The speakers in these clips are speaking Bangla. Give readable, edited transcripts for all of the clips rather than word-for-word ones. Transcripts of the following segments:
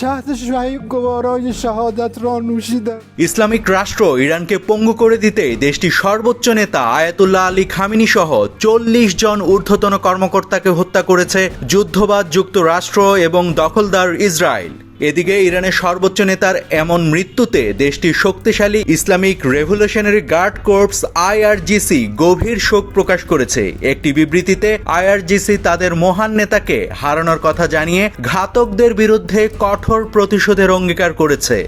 شهد شهید گوارای شهادت را نوشیدم ইসলামিক রাষ্ট্র ইরানকে পঙ্গু করে দিতে দেশটির সর্বোচ্চ নেতা আয়াতুল্লাহ আলী খামেনি সহ 40 জন ঊর্ধ্বতন কর্মকর্তাকে হত্যা করেছে যুদ্ধবাদ যুক্তরাষ্ট্র এবং দখলদার ইসরায়েল। এদিকে ইরানের সর্বোচ্চ নেতার এমন মৃত্যুতে দেশটির শক্তিশালী Islamic Revolutionary Guard Corps IRGC গভীর শোক প্রকাশ করেছে। একটি বিবৃতিতে আইআরজিসি তাদের মহান নেতাকে হারানোর কথা জানিয়ে ঘাতকদের বিরুদ্ধে কঠোর প্রতিশোধের অঙ্গীকার করেছে।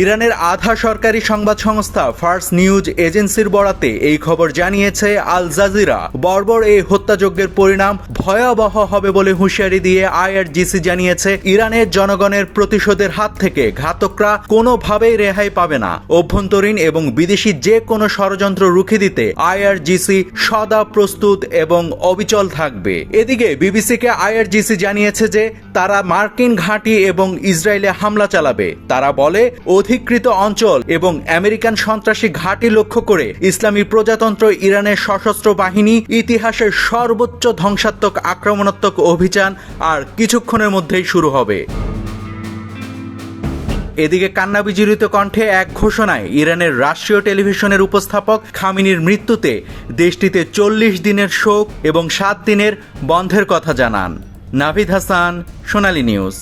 ইরানের আধা সরকারি সংবাদ সংস্থা ফার্স নিউজ এজেন্সির বরাতে এই খবর জানিয়েছে আল জাজিরা। বর্বর এই হত্যাযজ্ঞের পরিণাম ভয়াবহ হবে বলে হুঁশিয়ারি দিয়ে আইআরজিসি জানিয়েছে, ইরানের জনগণের প্রতিশোধের হাত থেকে ঘাতকরা কোনোভাবেই রেহাই পাবে না। অভ্যন্তরীণ এবং বিদেশি যে কোনো ষড়যন্ত্র রুখে দিতে আইআরজিসি সদা প্রস্তুত এবং অবিচল থাকবে। এদিকে বিবিসিকে আইআরজিসি জানিয়েছে যে তারা মার্কিন ঘাঁটি এবং ইসরায়েলে হামলা চালাবে। তারা বলে, অধিকৃত অঞ্চল এবং আমেরিকান সন্ত্রাসী ঘাঁটি লক্ষ্য করে ইসলামী প্রজাতন্ত্র ইরানের সশস্ত্র বাহিনী ইতিহাসের সর্বোচ্চ ধ্বংসাত্মক আক্রমণাত্মক অভিযান আর কিছুক্ষণের মধ্যেই শুরু হবে। এদিকে কান্নাবিজড়িত কণ্ঠে এক ঘোষণায় ইরানের রাষ্ট্রীয় টেলিভিশনের উপস্থাপক খামেনির মৃত্যুতে দেশটিতে 40 দিনের শোক এবং 7 দিনের বন্ধের কথা জানান। নাভিদ হাসান, সোনালী নিউজ।